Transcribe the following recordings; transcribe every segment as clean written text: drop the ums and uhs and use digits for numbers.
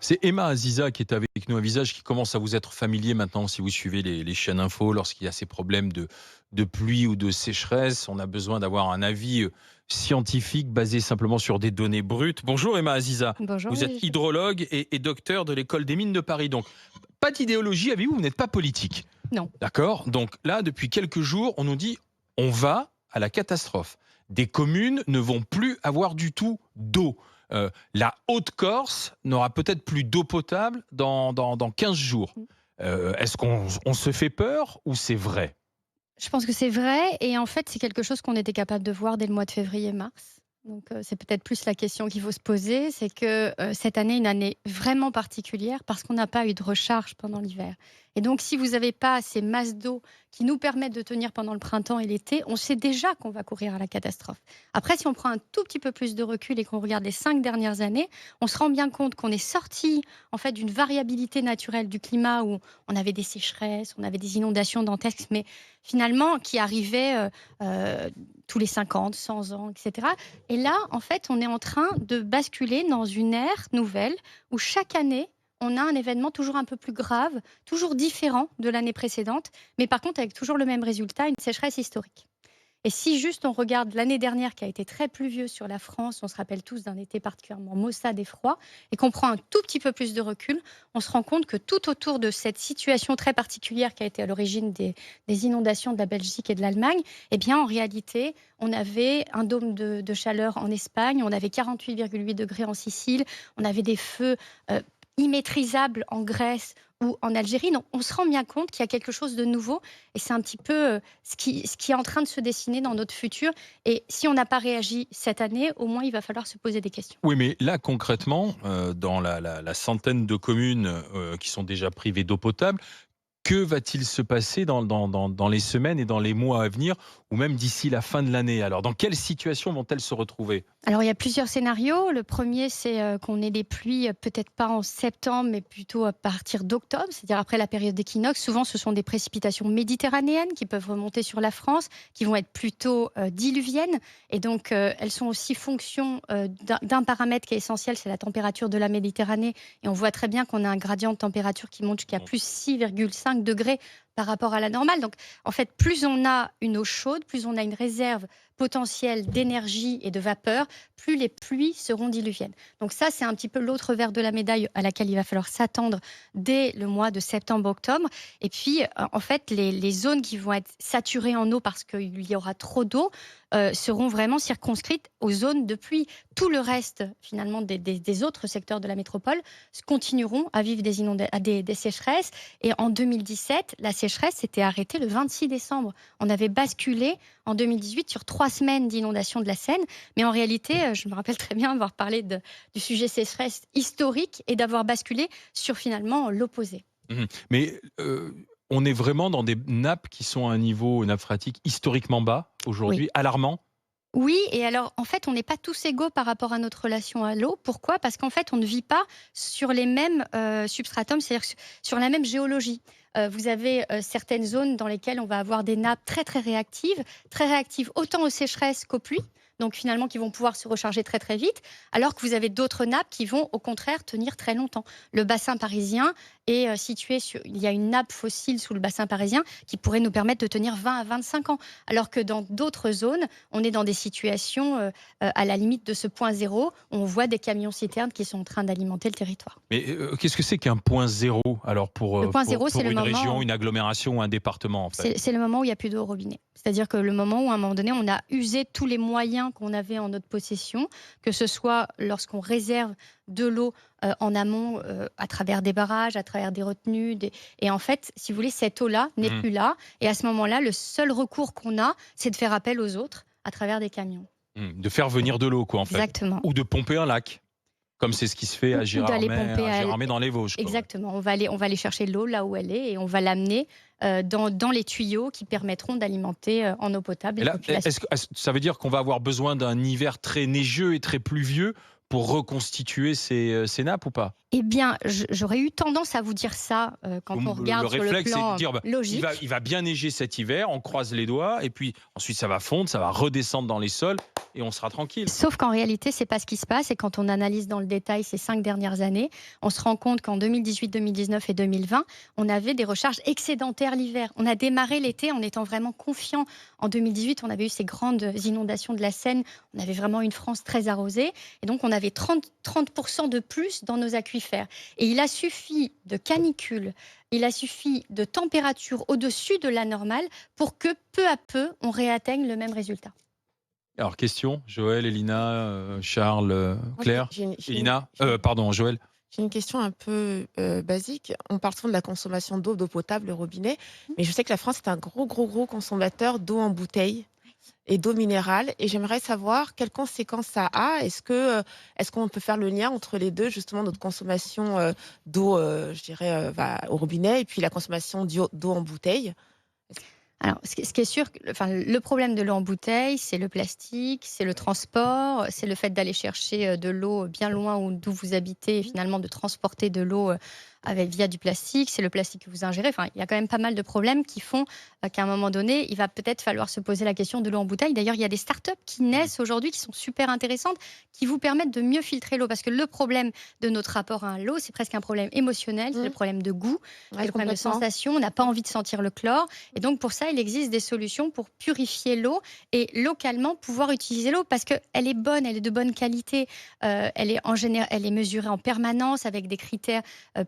C'est Emma Aziza qui est avec nous, un visage qui commence à vous être familier maintenant si vous suivez les chaînes info. Lorsqu'il y a ces problèmes de pluie ou de sécheresse, on a besoin d'avoir un avis scientifique basé simplement sur des données brutes. Bonjour Emma Aziza, Bonjour vous êtes Régis. hydrologue et docteur de l'école des mines de Paris. Donc, pas d'idéologie, avez-vous, vous n'êtes pas politique. Non. D'accord. Donc là, depuis quelques jours, on nous dit on va à la catastrophe. Des communes ne vont plus avoir du tout d'eau. La Haute-Corse n'aura peut-être plus d'eau potable dans 15 jours. Est-ce qu'on se fait peur ou c'est vrai? Je pense que c'est vrai et en fait, c'est quelque chose qu'on était capable de voir dès le mois de février-mars. Donc c'est peut-être plus la question qu'il faut se poser, c'est que cette année, une année vraiment particulière parce qu'on n'a pas eu de recharge pendant l'hiver. Et donc si vous n'avez pas ces masses d'eau qui nous permettent de tenir pendant le printemps et l'été, on sait déjà qu'on va courir à la catastrophe. Après, si on prend un tout petit peu plus de recul et qu'on regarde les 5 dernières années, on se rend bien compte qu'on est sorti en fait d'une variabilité naturelle du climat où on avait des sécheresses, on avait des inondations dantesques, mais finalement qui arrivaient tous les 50, 100 ans, etc. Et là, en fait, on est en train de basculer dans une ère nouvelle où chaque année, on a un événement toujours un peu plus grave, toujours différent de l'année précédente, mais par contre avec toujours le même résultat, une sécheresse historique. Et si juste on regarde l'année dernière qui a été très pluvieuse sur la France, on se rappelle tous d'un été particulièrement maussade et froid, et qu'on prend un tout petit peu plus de recul, on se rend compte que tout autour de cette situation très particulière qui a été à l'origine des inondations de la Belgique et de l'Allemagne, eh bien en réalité, on avait un dôme de chaleur en Espagne, on avait 48,8 degrés en Sicile, on avait des feux immaîtrisables en Grèce ou en Algérie. Donc, on se rend bien compte qu'il y a quelque chose de nouveau et c'est un petit peu ce qui est en train de se dessiner dans notre futur. Et si on n'a pas réagi cette année, au moins, il va falloir se poser des questions. Oui, mais là, concrètement, dans la centaine de communes qui sont déjà privées d'eau potable, que va-t-il se passer dans les semaines et dans les mois à venir, ou même d'ici la fin de l'année? Alors, dans quelle situation vont-elles se retrouver? Alors, il y a plusieurs scénarios. Le premier, c'est qu'on ait des pluies, peut-être pas en septembre, mais plutôt à partir d'octobre, c'est-à-dire après la période d'équinoxe. Souvent, ce sont des précipitations méditerranéennes qui peuvent remonter sur la France, qui vont être plutôt diluviennes. Et donc, elles sont aussi fonction d'un paramètre qui est essentiel, c'est la température de la Méditerranée. Et on voit très bien qu'on a un gradient de température qui monte jusqu'à plus 6,5 degrés par rapport à la normale. Donc, en fait, plus on a une eau chaude, plus on a une réserve potentielle d'énergie et de vapeur, plus les pluies seront diluviennes. Donc ça, c'est un petit peu l'autre verre de la médaille à laquelle il va falloir s'attendre dès le mois de septembre-octobre. Et puis, en fait, les zones qui vont être saturées en eau parce qu'il y aura trop d'eau seront vraiment circonscrites aux zones de pluie. Tout le reste, finalement, des autres secteurs de la métropole continueront à vivre des sécheresses. Et en 2017, la sécheresse s'était arrêtée le 26 décembre. On avait basculé en 2018 sur 3 semaines d'inondation de la Seine. Mais en réalité, je me rappelle très bien avoir parlé du sujet sécheresse historique et d'avoir basculé sur finalement l'opposé. Mais on est vraiment dans des nappes qui sont à un niveau, nappe phréatique, historiquement bas Oui. aujourd'hui, alarmant. Oui, et alors en fait, on n'est pas tous égaux par rapport à notre relation à l'eau. Pourquoi? Parce qu'en fait, on ne vit pas sur les mêmes substratums, c'est-à-dire sur la même géologie. Vous avez certaines zones dans lesquelles on va avoir des nappes très réactives autant aux sécheresses qu'aux pluies, donc finalement qui vont pouvoir se recharger très très vite, alors que vous avez d'autres nappes qui vont au contraire tenir très longtemps. Le bassin parisien est situé sur... Il y a une nappe fossile sous le bassin parisien qui pourrait nous permettre de tenir 20 à 25 ans, alors que dans d'autres zones, on est dans des situations à la limite de ce point zéro. On voit des camions-citernes qui sont en train d'alimenter le territoire. Mais qu'est-ce que c'est qu'un point zéro alors Le point zéro, c'est pour le une région, moment... une agglomération ou un département en fait? C'est le moment où il n'y a plus d'eau au robinet. C'est-à-dire que le moment où, à un moment donné, on a usé tous les moyens qu'on avait en notre possession, que ce soit lorsqu'on réserve de l'eau en amont à travers des barrages, à travers des retenues. Et en fait, si vous voulez, cette eau-là n'est Mmh. plus là. Et à ce moment-là, le seul recours qu'on a, c'est de faire appel aux autres à travers des camions. De faire venir de l'eau quoi en fait? Exactement. Ou de pomper un lac, comme c'est ce qui se fait Ou d'aller pomper À Gérardmer dans les Vosges quoi, ouais. exactement. On va aller chercher l'eau là où elle est et on va l'amener dans les tuyaux qui permettront d'alimenter en eau potable Et les là, populations. ça veut dire qu'on va avoir besoin d'un hiver très neigeux et très pluvieux pour reconstituer ces nappes ou pas? Eh bien, j'aurais eu tendance à vous dire ça quand on Le regarde sur le réflexe, c'est de plan dire, logique. il va bien neiger cet hiver, on croise les doigts, et puis ensuite ça va fondre, ça va redescendre dans les sols, et on sera tranquille. Sauf qu'en réalité, c'est pas ce qui se passe. Et quand on analyse dans le détail ces 5 dernières années, on se rend compte qu'en 2018, 2019 et 2020, on avait des recharges excédentaires l'hiver. On a démarré l'été en étant vraiment confiant. En 2018, on avait eu ces grandes inondations de la Seine. On avait vraiment une France très arrosée. Et donc, on avait 30% de plus dans nos aquifères. Et il a suffi de canicules, il a suffi de températures au-dessus de la normale pour que peu à peu, on réatteigne le même résultat. Alors, question, Joël, Elina, Charles, Moi, Claire. Elina, pardon, Joël. j'ai une question un peu basique. On parle souvent de la consommation d'eau potable, le robinet, mais je sais que la France est un gros consommateur d'eau en bouteille et d'eau minérale. Et j'aimerais savoir quelles conséquences ça a. Est-ce qu'on peut faire le lien entre les deux, justement, notre consommation d'eau, je dirais, au robinet, et puis la consommation d'eau en bouteille? Alors, ce qui est sûr, le problème de l'eau en bouteille, c'est le plastique, c'est le transport, c'est le fait d'aller chercher de l'eau bien loin d'où vous habitez et finalement de transporter de l'eau via du plastique, c'est le plastique que vous ingérez. Enfin, il y a quand même pas mal de problèmes qui font qu'à un moment donné, il va peut-être falloir se poser la question de l'eau en bouteille. D'ailleurs, il y a des startups qui naissent aujourd'hui, qui sont super intéressantes, qui vous permettent de mieux filtrer l'eau. Parce que le problème de notre rapport à l'eau, c'est presque un problème émotionnel, c'est le problème de goût, c'est le problème de sensation. On n'a pas envie de sentir le chlore. Et donc, pour ça, il existe des solutions pour purifier l'eau et localement pouvoir utiliser l'eau parce qu'elle est bonne, elle est de bonne qualité. Elle est en général, elle est mesurée en permanence avec des critères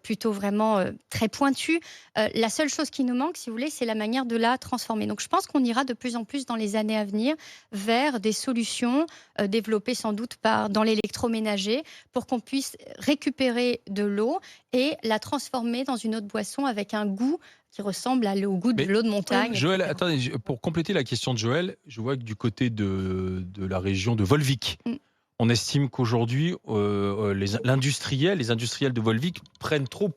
plutôt vraiment très pointus. La seule chose qui nous manque, si vous voulez, c'est la manière de la transformer. Donc, je pense qu'on ira de plus en plus dans les années à venir vers des solutions développées sans doute dans l'électroménager pour qu'on puisse récupérer de l'eau et la transformer dans une autre boisson avec un goût qui ressemble au goût de l'eau de montagne. Joël, etc. attendez, pour compléter la question de Joël, je vois que du côté de la région de Volvic, on estime qu'aujourd'hui, les industriels de Volvic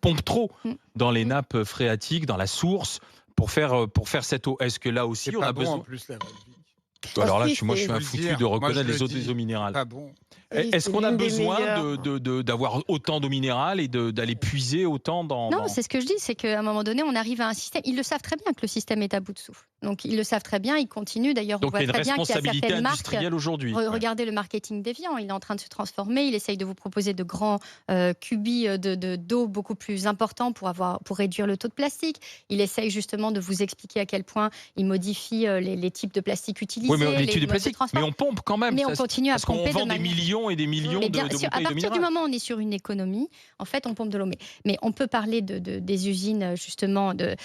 pompent trop dans les nappes phréatiques, dans la source, pour faire cette eau. Est-ce que là aussi, on a besoin... En plus, la Volvic. Alors là, Moi, je suis un foutu de reconnaître les eaux minérales. Pas bon. Est-ce qu'on a besoin d'avoir autant d'eau minérale et d'aller puiser autant dans... Non, c'est ce que je dis, c'est qu'à un moment donné, on arrive à un système. Ils le savent très bien que le système est à bout de souffle. Donc, ils le savent très bien, ils continuent. D'ailleurs, on Donc, il y voit a une très bien qu'il y a responsabilité certaines marques. industrielle aujourd'hui. Regardez le marketing d'Evian, il est en train de se transformer. Il essaye de vous proposer de grands cubis d'eau beaucoup plus importants pour réduire le taux de plastique. Il essaye justement de vous expliquer à quel point il modifie les types de plastique utilisés. Oui, mais les types de modes plastique, mais on pompe quand même. Mais on continue à pomper. Parce qu'on vend des millions et des millions de bouteilles de à partir minérales. du moment où on est sur une économie, en fait, on pompe de l'eau. Mais on peut parler des usines, justement, de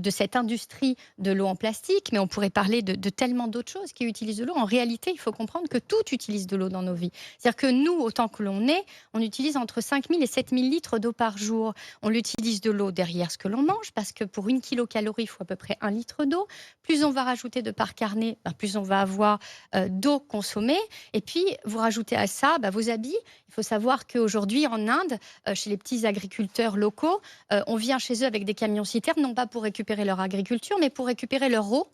cette industrie de l'eau en plastique, mais on pourrait parler de tellement d'autres choses qui utilisent de l'eau. En réalité, il faut comprendre que tout utilise de l'eau dans nos vies. C'est-à-dire que nous, autant que l'on est, on utilise entre 5 000 et 7 000 litres d'eau par jour. On utilise de l'eau derrière ce que l'on mange, parce que pour 1 kilocalorie, il faut à peu près 1 litre d'eau. Plus on va rajouter de parts carnées, plus on va avoir d'eau consommée. Et puis, vous rajoutez à ça vos habits. Il faut savoir qu'aujourd'hui, en Inde, chez les petits agriculteurs locaux, on vient chez eux avec des camions-citernes, non pas pour récupérer leur agriculture, mais pour récupérer leur eau,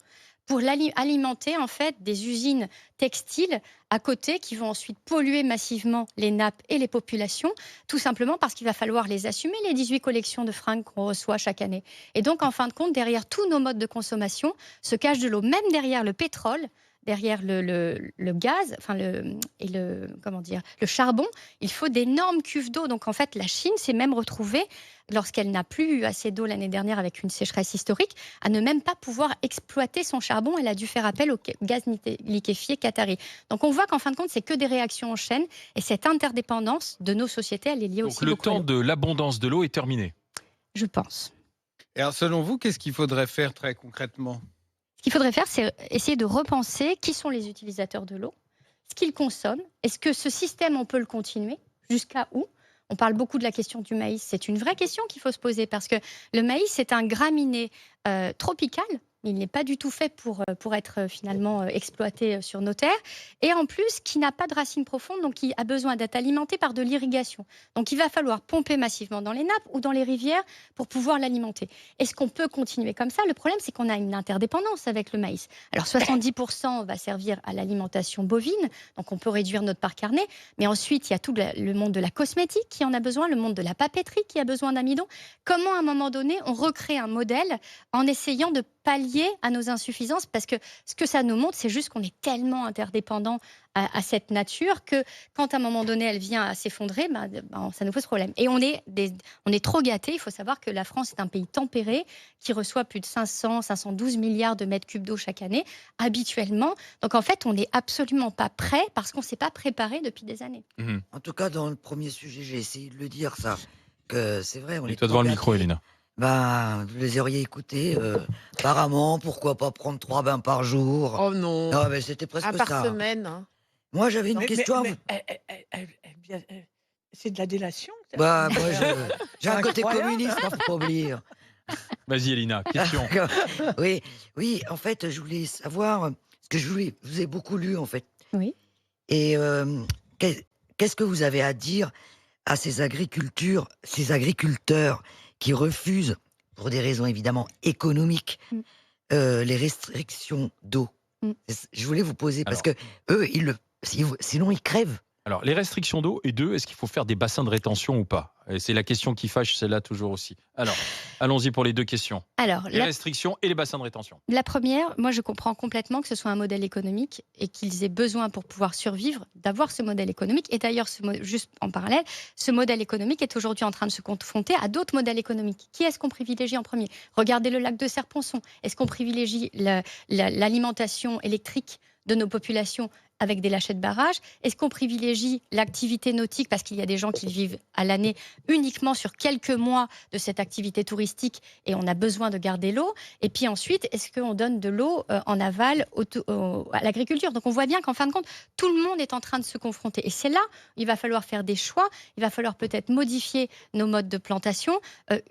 pour alimenter en fait des usines textiles à côté qui vont ensuite polluer massivement les nappes et les populations, tout simplement parce qu'il va falloir les assumer, les 18 collections de fringues qu'on reçoit chaque année. Et donc, en fin de compte, derrière tous nos modes de consommation se cache de l'eau, même derrière le pétrole, derrière le gaz, le charbon, il faut d'énormes cuves d'eau. Donc en fait, la Chine s'est même retrouvée, lorsqu'elle n'a plus eu assez d'eau l'année dernière avec une sécheresse historique, à ne même pas pouvoir exploiter son charbon. Elle a dû faire appel au gaz liquéfié qatari. Donc on voit qu'en fin de compte, c'est que des réactions en chaîne. Et cette interdépendance de nos sociétés, elle est liée aussi beaucoup à l'eau. Donc le temps de l'abondance de l'eau est terminé. Je pense. Et alors, selon vous, qu'est-ce qu'il faudrait faire très concrètement ? Ce qu'il faudrait faire, c'est essayer de repenser qui sont les utilisateurs de l'eau, ce qu'ils consomment. Est-ce que ce système, on peut le continuer ? Jusqu'à où ? On parle beaucoup de la question du maïs. C'est une vraie question qu'il faut se poser parce que le maïs, c'est un graminé tropical Il n'est pas du tout fait pour être finalement exploité sur nos terres. Et en plus, qui n'a pas de racines profondes, donc qui a besoin d'être alimenté par de l'irrigation. Donc il va falloir pomper massivement dans les nappes ou dans les rivières pour pouvoir l'alimenter. Est-ce qu'on peut continuer comme ça? Le problème, c'est qu'on a une interdépendance avec le maïs. Alors 70% va servir à l'alimentation bovine, donc on peut réduire notre part carnée. Mais ensuite, il y a tout le monde de la cosmétique qui en a besoin, le monde de la papeterie qui a besoin d'amidon. Comment, à un moment donné, on recrée un modèle en essayant de pallier à nos insuffisances? Parce que ce que ça nous montre, c'est juste qu'on est tellement interdépendant à cette nature que quand à un moment donné, elle vient à s'effondrer, ça nous pose problème. Et on est trop gâtés. Il faut savoir que la France est un pays tempéré qui reçoit plus de 512 milliards de mètres cubes d'eau chaque année, habituellement. Donc en fait, on n'est absolument pas prêt parce qu'on ne s'est pas préparé depuis des années. En tout cas, dans le premier sujet, j'ai essayé de le dire, ça, que c'est vrai. On est Et toi devant le micro, Elena. Vous les auriez écoutés. Apparemment, pourquoi pas prendre 3 bains par jour? Oh non. Ah, mais c'était presque Par ça. semaine. Hein. Moi, j'avais une question. C'est de la délation. Moi, j'ai un côté Incroyable. communiste, faut pas oublier. Vas-y, Elina, question. Oui, en fait, je voulais savoir, parce que vous ai beaucoup lu, en fait. Oui. Et qu'est-ce que vous avez à dire à ces agriculteurs qui refusent, pour des raisons évidemment économiques, les restrictions d'eau? Je voulais vous poser, parce que eux, sinon ils crèvent. Alors, les restrictions d'eau, et deux, est-ce qu'il faut faire des bassins de rétention ou pas? Et c'est la question qui fâche, celle-là toujours aussi. Alors, allons-y pour les deux questions. Alors, Les restrictions et les bassins de rétention. La première, moi je comprends complètement que ce soit un modèle économique et qu'ils aient besoin pour pouvoir survivre d'avoir ce modèle économique. Et d'ailleurs, juste en parallèle, ce modèle économique est aujourd'hui en train de se confronter à d'autres modèles économiques. Qui est-ce qu'on privilégie en premier? Regardez le lac de Serponçon. Est-ce qu'on privilégie l'alimentation électrique de nos populations avec des lâchers de barrage? Est-ce qu'on privilégie l'activité nautique parce qu'il y a des gens qui vivent à l'année uniquement sur quelques mois de cette activité touristique et on a besoin de garder l'eau? Et puis ensuite, est-ce qu'on donne de l'eau en aval à l'agriculture? Donc on voit bien qu'en fin de compte, tout le monde est en train de se confronter. Et c'est là où il va falloir faire des choix. Il va falloir peut-être modifier nos modes de plantation.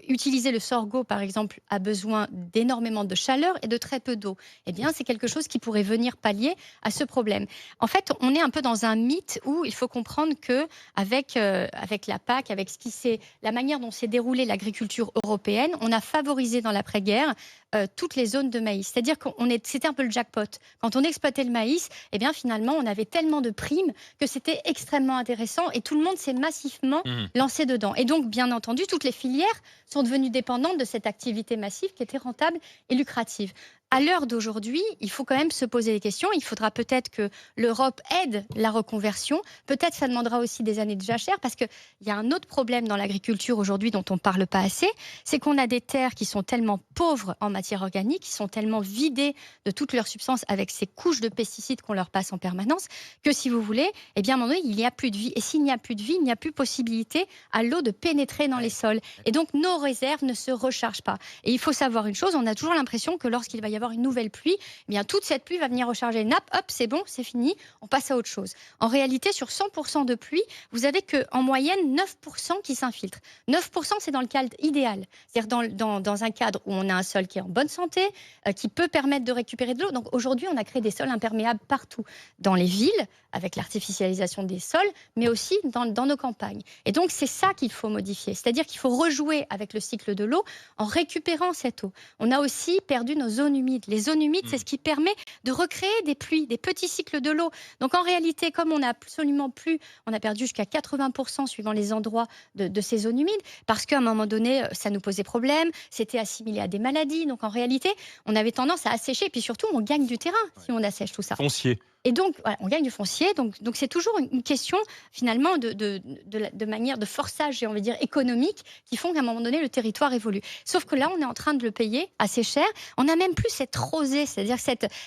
Utiliser le sorgho, par exemple, a besoin d'énormément de chaleur et de très peu d'eau. Eh bien, c'est quelque chose qui pourrait venir pallier à ce problème. En fait, on est un peu dans un mythe où il faut comprendre que avec la PAC, avec la manière dont s'est déroulée l'agriculture européenne, on a favorisé dans l'après-guerre toutes les zones de maïs. C'est-à-dire c'était un peu le jackpot. Quand on exploitait le maïs, eh bien finalement, on avait tellement de primes que c'était extrêmement intéressant et tout le monde s'est massivement lancé dedans. Et donc, bien entendu, toutes les filières sont devenues dépendantes de cette activité massive qui était rentable et lucrative. À l'heure d'aujourd'hui, il faut quand même se poser des questions. Il faudra peut-être que l'Europe aide la reconversion. Peut-être ça demandera aussi des années de jachère parce qu'il y a un autre problème dans l'agriculture aujourd'hui dont on ne parle pas assez. C'est qu'on a des terres qui sont tellement pauvres en matière organique, qui sont tellement vidées de toutes leurs substances avec ces couches de pesticides qu'on leur passe en permanence, que si vous voulez, eh bien, à un moment donné, il n'y a plus de vie. Et s'il n'y a plus de vie, il n'y a plus possibilité à l'eau de pénétrer dans les sols. Et donc, nos réserves ne se rechargent pas. Et il faut savoir une chose, on a toujours l'impression que lorsqu'il va y avoir une nouvelle pluie, eh bien, toute cette pluie va venir recharger les nappes. Hop, c'est bon, c'est fini, on passe à autre chose. En réalité, sur 100% de pluie, vous avez qu'en moyenne 9% qui s'infiltrent. 9%, c'est dans le cadre idéal. C'est-à-dire dans un cadre où on a un sol qui est en bonne santé, qui peut permettre de récupérer de l'eau. Donc aujourd'hui, on a créé des sols imperméables partout. Dans les villes, avec l'artificialisation des sols, mais aussi dans nos campagnes. Et donc, c'est ça qu'il faut modifier. C'est-à-dire qu'il faut rejouer avec le cycle de l'eau en récupérant cette eau. On a aussi perdu nos zones humides. Les zones humides, c'est ce qui permet de recréer des pluies, des petits cycles de l'eau. Donc, en réalité, comme on n'a absolument plus, on a perdu jusqu'à 80% suivant les endroits de ces zones humides, parce qu'à un moment donné, ça nous posait problème, c'était assimilé à des maladies. Donc, en réalité, on avait tendance à assécher. Et puis surtout, on gagne du terrain si on assèche tout ça. Foncier. Et donc, voilà, on gagne du foncier. Donc c'est toujours une question, finalement, de manière de forçage, j'ai envie de dire, économique, qui font qu'à un moment donné, le territoire évolue. Sauf que là, on est en train de le payer assez cher. On n'a même plus cette rosée, c'est-à-dire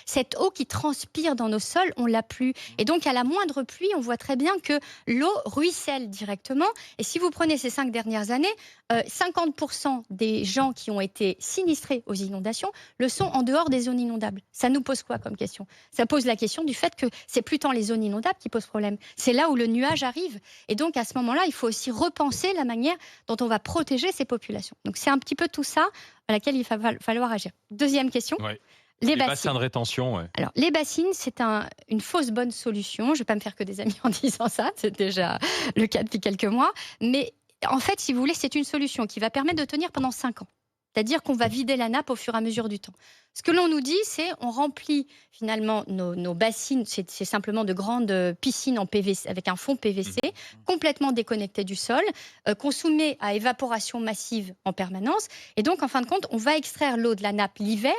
cette eau qui transpire dans nos sols, on l'a plus. Et donc, à la moindre pluie, on voit très bien que l'eau ruisselle directement. Et si vous prenez ces 5 dernières années, 50% des gens qui ont été sinistrés aux inondations le sont en dehors des zones inondables. Ça nous pose quoi comme question? Ça pose la question du fait fait que c'est plus tant les zones inondables qui posent problème. C'est là où le nuage arrive. Et donc, à ce moment-là, il faut aussi repenser la manière dont on va protéger ces populations. Donc, c'est un petit peu tout ça à laquelle il va falloir agir. Deuxième question. Ouais. Les bassins de rétention, ouais. Alors, les bassines, c'est une fausse bonne solution. Je ne vais pas me faire que des amis en disant ça. C'est déjà le cas depuis quelques mois. Mais en fait, si vous voulez, c'est une solution qui va permettre de tenir pendant 5 ans. C'est-à-dire qu'on va vider la nappe au fur et à mesure du temps. Ce que l'on nous dit, c'est on remplit finalement nos bassines, c'est simplement de grandes piscines en PVC, avec un fond PVC, complètement déconnecté du sol, qu'on soumet à évaporation massive en permanence. Et donc, en fin de compte, on va extraire l'eau de la nappe l'hiver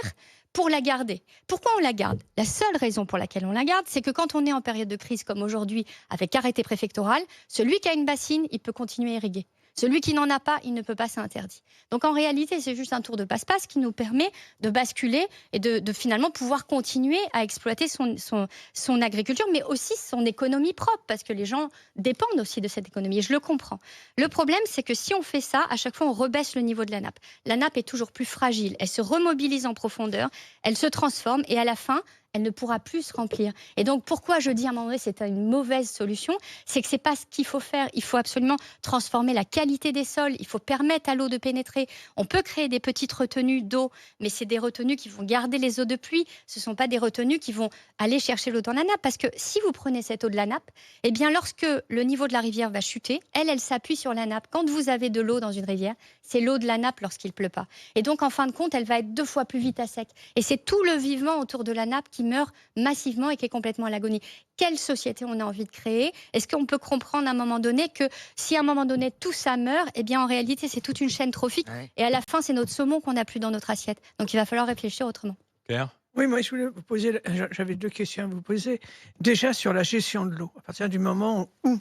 pour la garder. Pourquoi on la garde? La seule raison pour laquelle on la garde, c'est que quand on est en période de crise comme aujourd'hui, avec arrêté préfectoral, celui qui a une bassine, il peut continuer à irriguer. Celui qui n'en a pas, il ne peut pas, c'est interdit. Donc en réalité, c'est juste un tour de passe-passe qui nous permet de basculer et de finalement pouvoir continuer à exploiter son agriculture, mais aussi son économie propre, parce que les gens dépendent aussi de cette économie, et je le comprends. Le problème, c'est que si on fait ça, à chaque fois, on rebaisse le niveau de la nappe. La nappe est toujours plus fragile, elle se remobilise en profondeur, elle se transforme, et à la fin, elle ne pourra plus se remplir. Et donc, pourquoi je dis à un moment donné c'est une mauvaise solution, c'est que ce n'est pas ce qu'il faut faire. Il faut absolument transformer la qualité des sols, il faut permettre à l'eau de pénétrer. On peut créer des petites retenues d'eau, mais c'est des retenues qui vont garder les eaux de pluie. Ce ne sont pas des retenues qui vont aller chercher l'eau dans la nappe. Parce que si vous prenez cette eau de la nappe, eh bien, lorsque le niveau de la rivière va chuter, elle s'appuie sur la nappe. Quand vous avez de l'eau dans une rivière, c'est l'eau de la nappe lorsqu'il ne pleut pas. Et donc, en fin de compte, elle va être 2 fois plus vite à sec. Et c'est tout le vivement autour de la nappe qui meurt massivement et qui est complètement à l'agonie. Quelle société on a envie de créer? Est-ce qu'on peut comprendre à un moment donné que si à un moment donné tout ça meurt, eh bien en réalité c'est toute une chaîne trophique et à la fin c'est notre saumon qu'on n'a plus dans notre assiette. Donc il va falloir réfléchir autrement. Claire? Oui, moi je voulais vous poser, j'avais 2 questions à vous poser. Déjà sur la gestion de l'eau, à partir du moment où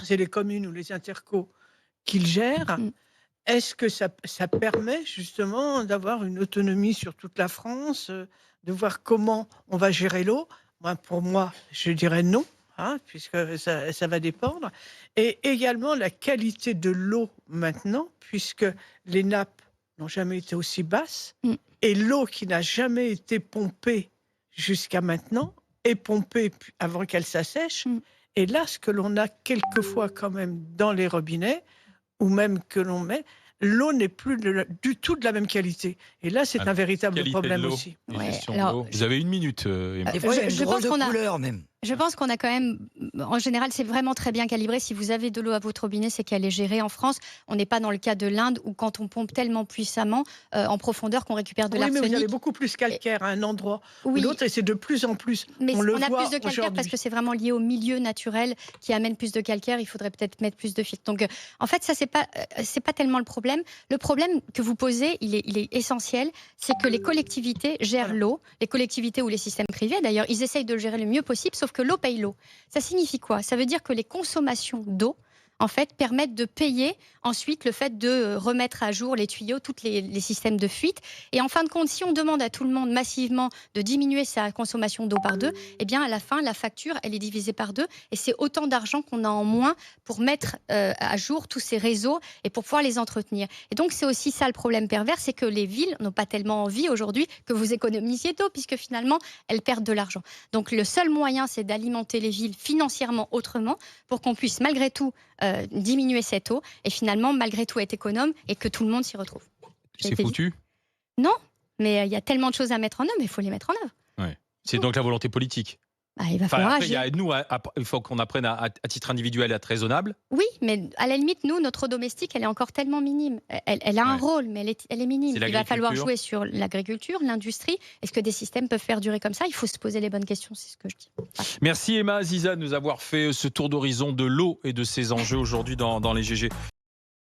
c'est les communes ou les intercos qui le gèrent, est-ce que ça permet justement d'avoir une autonomie sur toute la France, de voir comment on va gérer l'eau? Pour moi, je dirais non, puisque ça va dépendre. Et également la qualité de l'eau maintenant, puisque les nappes n'ont jamais été aussi basses, et l'eau qui n'a jamais été pompée jusqu'à maintenant est pompée avant qu'elle s'assèche. Et là, ce que l'on a quelquefois quand même dans les robinets, ou même que l'on met, l'eau n'est plus du tout de la même qualité. Et là, c'est un véritable problème aussi. Alors, vous avez 1 minute. Des fois, il y a une drôle de couleur même. Je pense qu'on a quand même, en général, c'est vraiment très bien calibré. Si vous avez de l'eau à votre robinet, c'est qu'elle est gérée en France. On n'est pas dans le cas de l'Inde où quand on pompe tellement puissamment en profondeur qu'on récupère de l'arsenic. Oui, mais vous avez beaucoup plus calcaire à un endroit ou l'autre, et c'est de plus en plus. Mais on a plus de calcaire parce que c'est vraiment lié au milieu naturel qui amène plus de calcaire. Il faudrait peut-être mettre plus de filtres. Donc, en fait, ça, c'est pas tellement le problème. Le problème que vous posez, il est essentiel. C'est que les collectivités gèrent l'eau. Les collectivités ou les systèmes privés, d'ailleurs, ils essayent de le gérer le mieux possible, sauf que l'eau paye l'eau. Ça signifie quoi? Ça veut dire que les consommations d'eau, en fait, permettent de payer ensuite le fait de remettre à jour les tuyaux, tous les systèmes de fuite. Et en fin de compte, si on demande à tout le monde massivement de diminuer sa consommation d'eau par 2, eh bien, à la fin, la facture, elle est divisée par 2. Et c'est autant d'argent qu'on a en moins pour mettre à jour tous ces réseaux et pour pouvoir les entretenir. Et donc, c'est aussi ça le problème pervers, c'est que les villes n'ont pas tellement envie aujourd'hui que vous économisiez d'eau, puisque finalement, elles perdent de l'argent. Donc, le seul moyen, c'est d'alimenter les villes financièrement autrement pour qu'on puisse, malgré tout, diminuer cette eau et finalement malgré tout être économe et que tout le monde s'y retrouve. C'est foutu? Non, mais il y a tellement de choses à mettre en œuvre, mais il faut les mettre en œuvre. Ouais. C'est donc la volonté politique. Il va falloir agir. Il faut qu'on apprenne à titre individuel à être raisonnable. Oui, mais à la limite, nous, notre eau domestique, elle est encore tellement minime. Elle a un rôle, mais elle est minime. Il va falloir jouer sur l'agriculture, l'industrie. Est-ce que des systèmes peuvent perdurer comme ça? Il faut se poser les bonnes questions, c'est ce que je dis. Merci Emma Aziza de nous avoir fait ce tour d'horizon de l'eau et de ses enjeux aujourd'hui dans les GG.